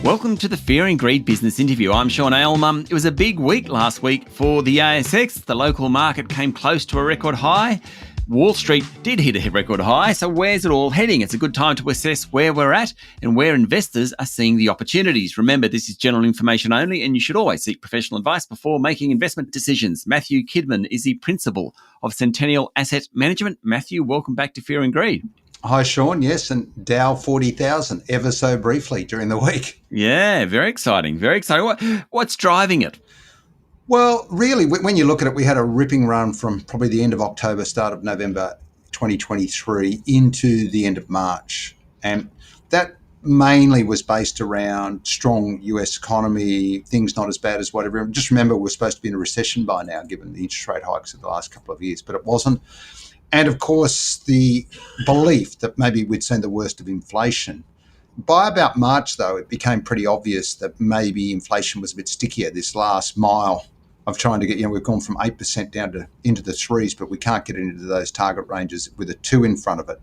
Welcome to the Fear and Greed Business Interview. I'm Sean Aylmer. It was a big week last week for the ASX. The local market came close to a record high. Wall Street did hit a record high. So where's it all heading? It's a good time to assess where we're at and where investors are seeing the opportunities. Remember, this is general information only, and you should always seek professional advice before making investment decisions. Matthew Kidman is the principal of Centennial Asset Management. Matthew, welcome back to Fear and Greed. Hi, Sean. Yes, and Dow 40,000 ever so briefly during the week. Yeah, very exciting. Very exciting. What's driving it? Well, really, when you look at it, we had a ripping run from probably the end of October, start of November 2023 into the end of March. And that mainly was based around strong US economy, things not as bad as whatever. Just remember, we're supposed to be in a recession by now, given the interest rate hikes of the last couple of years, but it wasn't. And of course, the belief that maybe we'd seen the worst of inflation. By about March, though, it became pretty obvious that maybe inflation was a bit stickier. This last mile of trying to get, we've gone from 8% down to into the threes, but we can't get into those target ranges with a 2 in front of it.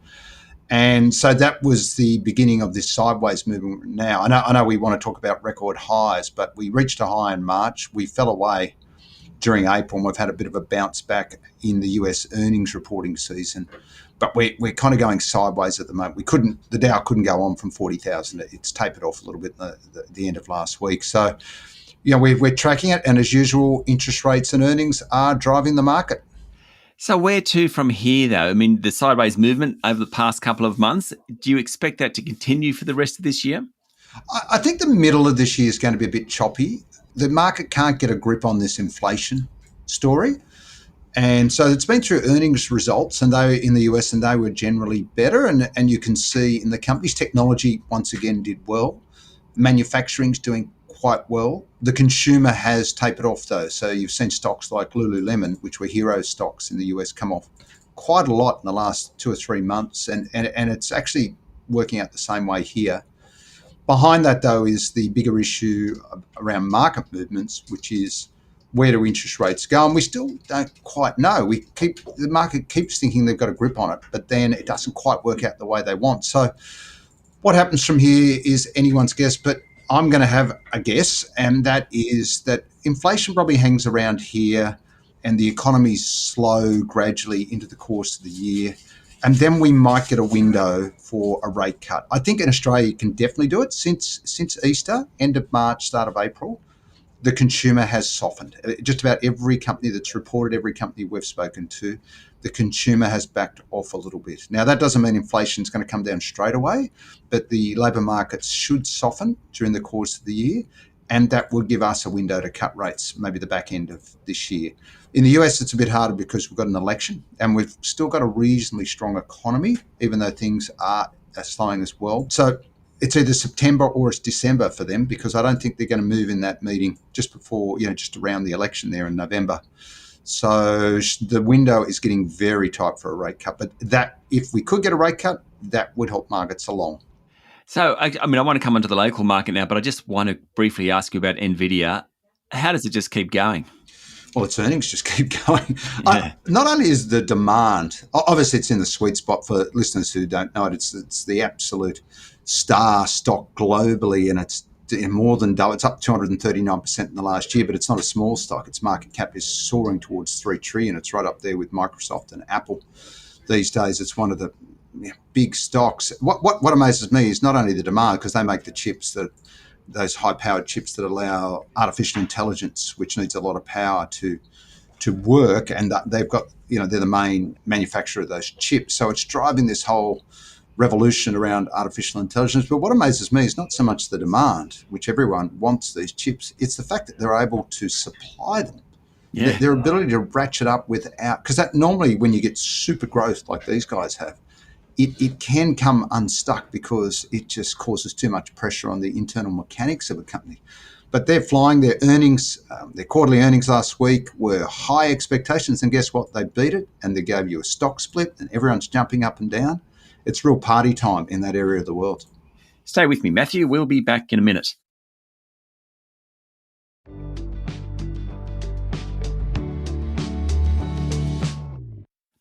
And so that was the beginning of this sideways movement now. I know we want to talk about record highs, but we reached a high in March. We fell away during April, and we've had a bit of a bounce back in the US earnings reporting season. But we're kind of going sideways at the moment. The Dow couldn't go on from 40,000. It's tapered off a little bit at the end of last week. So, we're tracking it. And as usual, interest rates and earnings are driving the market. So where to from here, though? I mean, the sideways movement over the past couple of months, do you expect that to continue for the rest of this year? I think the middle of this year is going to be a bit choppy. The market can't get a grip on this inflation story. And so it's been through earnings results, and they in the US, and they were generally better. And you can see in the company's technology, once again, did well. Manufacturing's doing quite well. The consumer has tapered off, though. So you've seen stocks like Lululemon, which were hero stocks in the US, come off quite a lot in the last 2 or 3 months. And it's actually working out the same way here. Behind that, though, is the bigger issue around market movements, which is where do interest rates go? And we still don't quite know. The market keeps thinking they've got a grip on it, but then it doesn't quite work out the way they want. So what happens from here is anyone's guess, but I'm going to have a guess, and that is that inflation probably hangs around here and the economy's slow gradually into the course of the year. And then we might get a window for a rate cut. I think in Australia you can definitely do it. Since Easter, end of March, start of April, the consumer has softened. Just about every company that's reported, every company we've spoken to, the consumer has backed off a little bit. Now, that doesn't mean inflation is going to come down straight away, but the labour markets should soften during the course of the year, and that will give us a window to cut rates maybe the back end of this year. In the US, it's a bit harder because we've got an election and we've still got a reasonably strong economy, even though things are slowing as well. So it's either September or it's December for them, because I don't think they're going to move in that meeting just before, just around the election there in November. So the window is getting very tight for a rate cut. But that, if we could get a rate cut, that would help markets along. So, I want to come onto the local market now, but I just want to briefly ask you about Nvidia. How does it just keep going? Well, its earnings just keep going. Yeah. Not only is the demand, obviously it's in the sweet spot for listeners who don't know it, it's the absolute star stock globally, and it's more than double. It's up 239% in the last year, but it's not a small stock. Its market cap is soaring towards $3 trillion. It's right up there with Microsoft and Apple these days. It's one of the big stocks. What amazes me is not only the demand, because they make the chips those high-powered chips that allow artificial intelligence, which needs a lot of power to work, and they've got, they're the main manufacturer of those chips. So it's driving this whole revolution around artificial intelligence. But what amazes me is not so much the demand, which everyone wants these chips, it's the fact that they're able to supply them. Yeah. Their ability to ratchet up without, because that normally when you get super growth like these guys have, it can come unstuck because it just causes too much pressure on the internal mechanics of a company. But they're flying. Their earnings, their quarterly earnings last week were high expectations, and guess what? They beat it, and they gave you a stock split, and everyone's jumping up and down. It's real party time in that area of the world. Stay with me, Matthew. We'll be back in a minute.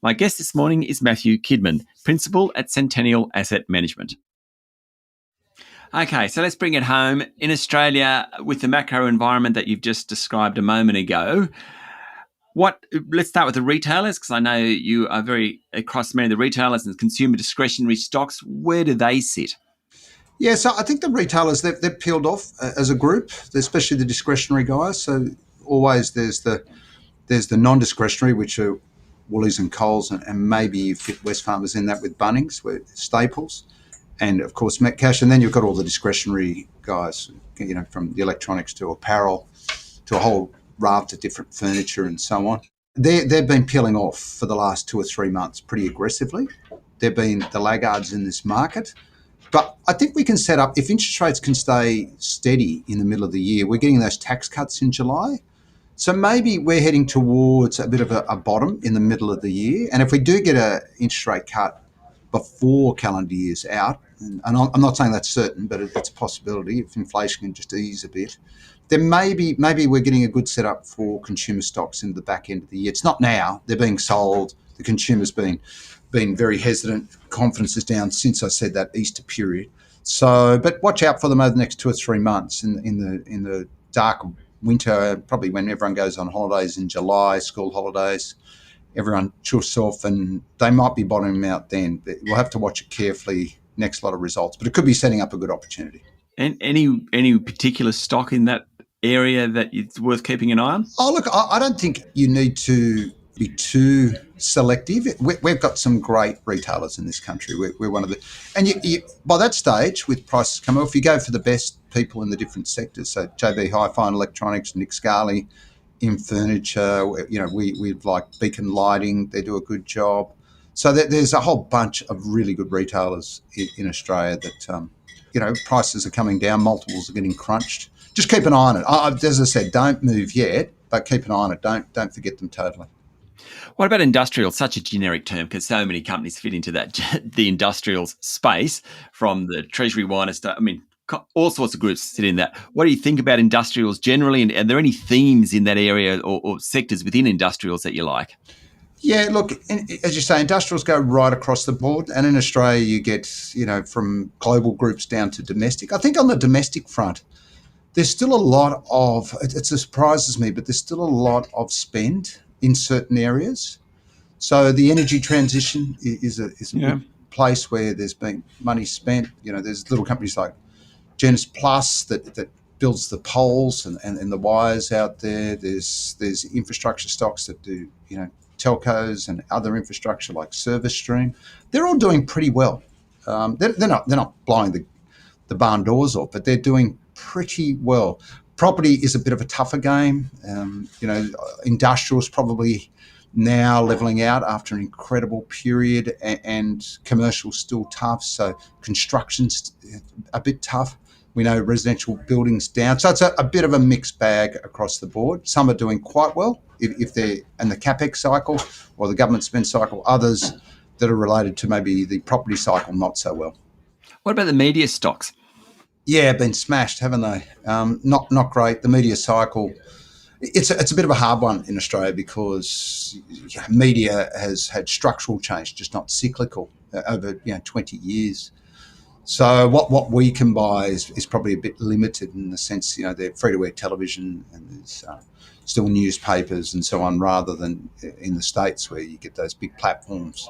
My guest this morning is Matthew Kidman, Principal at Centennial Asset Management. Okay, so let's bring it home. In Australia, with the macro environment that you've just described a moment ago, let's start with the retailers, because I know you are very across many of the retailers and consumer discretionary stocks. Where do they sit? Yeah, so I think the retailers, they've peeled off as a group, especially the discretionary guys. So always there's the non-discretionary, which are Woolies and Coles, and maybe you fit Wesfarmers in that with Bunnings, where staples, and of course Metcash. And then you've got all the discretionary guys, from the electronics to apparel to a whole raft of different furniture and so on. They've been peeling off for the last 2 or 3 months pretty aggressively. They've been the laggards in this market. But I think we can set up, if interest rates can stay steady in the middle of the year, we're getting those tax cuts in July. So maybe we're heading towards a bit of a bottom in the middle of the year. And if we do get an interest rate cut before calendar year's out, and I'm not saying that's certain, but it's a possibility if inflation can just ease a bit, then maybe we're getting a good setup for consumer stocks in the back end of the year. It's not now. They're being sold. The consumer's been very hesitant. Confidence is down since I said that Easter period. So, but watch out for them over the next 2 or 3 months in the dark winter, probably when everyone goes on holidays in July, school holidays. Everyone chuffs off, and they might be bottoming out then. But we'll have to watch it carefully. Next lot of results, but it could be setting up a good opportunity. And any particular stock in that area that it's worth keeping an eye on? Oh, look, I don't think you need to be too selective. We've got some great retailers in this country. We're one of the, and by that stage, with prices coming off, you go for the best people in the different sectors. So JB Hi-Fi and Electronics, Nick Scarley in furniture. We like Beacon Lighting. They do a good job. So there's a whole bunch of really good retailers in Australia that, prices are coming down, multiples are getting crunched. Just keep an eye on it. As I said, don't move yet, but keep an eye on it. Don't forget them totally. What about industrial? Such a generic term, because so many companies fit into that, the industrials space, from the Treasury Winer stuff. I mean, all sorts of groups sit in that. What do you think about industrials generally? And are there any themes in that area or sectors within industrials that you like? Yeah, look, as you say, industrials go right across the board. And in Australia, you get, from global groups down to domestic. I think on the domestic front, there's still a lot of, it surprises me, but there's still a lot of spend in certain areas. So the energy transition is a good place where there's been money spent. There's little companies like Genesis Plus that builds the poles and the wires out there. There's infrastructure stocks that do, telcos and other infrastructure like ServiceStream. They're all doing pretty well. They're not blowing the barn doors off, but they're doing pretty well. Property is a bit of a tougher game. Industrial's probably now leveling out after an incredible period, and commercial's still tough. So construction's a bit tough. We know residential buildings down. So it's a bit of a mixed bag across the board. Some are doing quite well if they're in the CapEx cycle or the government spend cycle. Others that are related to maybe the property cycle, not so well. What about the media stocks? Yeah, been smashed, haven't they? Not great. The media cycle, it's a bit of a hard one in Australia because media has had structural change, just not cyclical, over 20 years. So what we can buy is probably a bit limited in the sense, they're free-to-air television and there's still newspapers and so on, rather than in the States where you get those big platforms,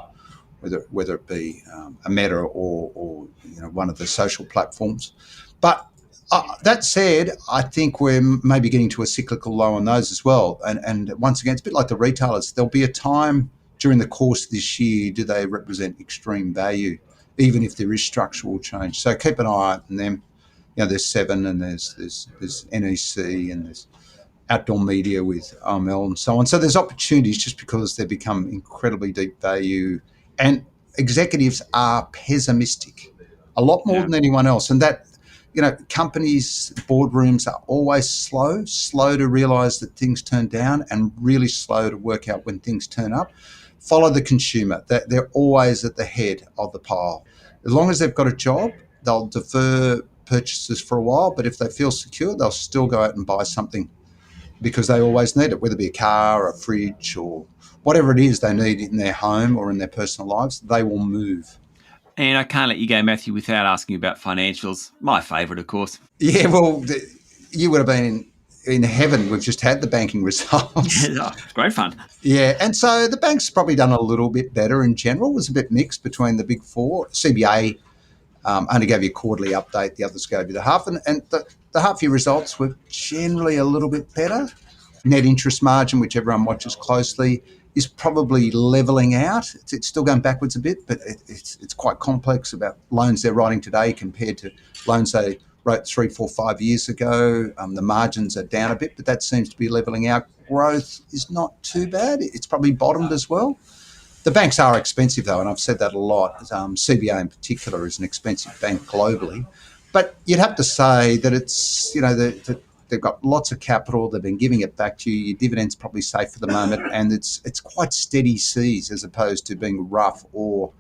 whether it be a Meta or one of the social platforms. But that said, I think we're maybe getting to a cyclical low on those as well. And once again, it's a bit like the retailers. There'll be a time during the course of this year, do they represent extreme value, even if there is structural change. So keep an eye on them. There's Seven and there's NEC and there's outdoor media with RML and so on. So there's opportunities just because they become incredibly deep value. And executives are pessimistic, a lot more than anyone else. And that, companies' boardrooms are always slow to realise that things turn down and really slow to work out when things turn up. Follow the consumer. They're always at the head of the pile. As long as they've got a job, they'll defer purchases for a while, but if they feel secure, they'll still go out and buy something because they always need it, whether it be a car, a fridge, or whatever it is they need in their home or in their personal lives, they will move. And I can't let you go, Matthew, without asking about financials. My favourite, of course. Yeah, well, you would have been in heaven. We've just had the banking results. It's great fun. Yeah, and so the bank's probably done a little bit better in general. It was a bit mixed between the big four. CBA only gave you a quarterly update. The others gave you the half. And the half-year results were generally a little bit better. Net interest margin, which everyone watches closely, is probably levelling out. It's still going backwards a bit, but it's quite complex about loans they're writing today compared to loans they wrote 3, 4, 5 years ago. The margins are down a bit, but that seems to be levelling out. Growth is not too bad. It's probably bottomed as well. The banks are expensive, though, and I've said that a lot. CBA in particular is an expensive bank globally. But you'd have to say that it's, they've got lots of capital. They've been giving it back to you. Your dividend's probably safe for the moment, and it's quite steady seas as opposed to being rough or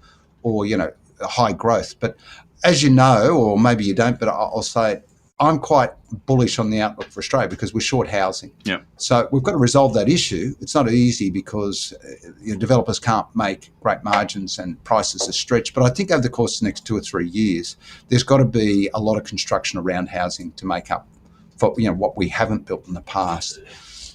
high growth. But as you know, or maybe you don't, but I'll say it, I'm quite bullish on the outlook for Australia because we're short housing. Yeah. So we've got to resolve that issue. It's not easy because developers can't make great margins and prices are stretched. But I think over the course of the next 2 or 3 years, there's got to be a lot of construction around housing to make up for what we haven't built in the past.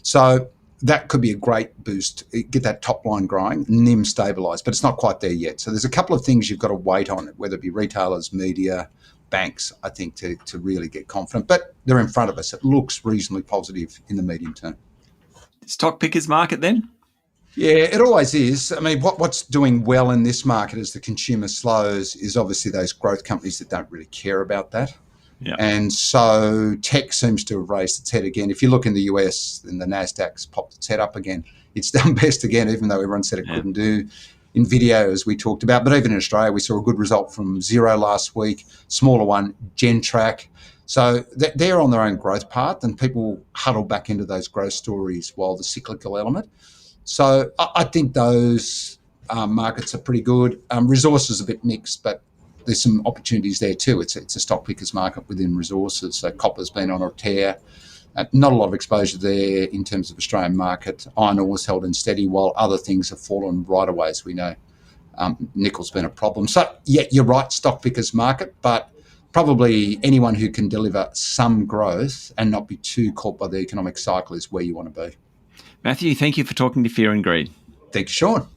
So that could be a great boost. Get that top line growing, NIM stabilised, but it's not quite there yet. So there's a couple of things you've got to wait on, whether it be retailers, media, banks, I think, to really get confident. But they're in front of us. It looks reasonably positive in the medium term. Stock pickers market then? Yeah, it always is. I mean, what's doing well in this market as the consumer slows is obviously those growth companies that don't really care about that. Yeah. And so tech seems to have raised its head again. If you look in the US, then the Nasdaq's popped its head up again. It's done best again, even though everyone said it couldn't do. Nvidia, as we talked about, but even in Australia, we saw a good result from Xero last week, smaller one, Gentrack. So they're on their own growth path, and people huddle back into those growth stories while the cyclical element. So I think those markets are pretty good. Resources are a bit mixed, but there's some opportunities there too. It's a stock pickers market within resources. So copper's been on a tear. Not a lot of exposure there in terms of Australian market. Iron ore's held in steady while other things have fallen right away, as we know. Nickel's been a problem. So, yeah, you're right, stock pickers market, but probably anyone who can deliver some growth and not be too caught by the economic cycle is where you want to be. Matthew, thank you for talking to Fear and Greed. Thanks, Sean.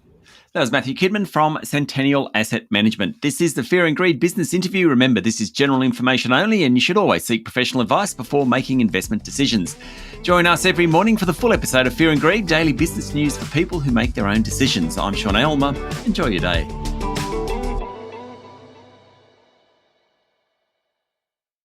That was Matthew Kidman from Centennial Asset Management. This is the Fear and Greed business interview. Remember, this is general information only, and you should always seek professional advice before making investment decisions. Join us every morning for the full episode of Fear and Greed, daily business news for people who make their own decisions. I'm Sean Aylmer. Enjoy your day.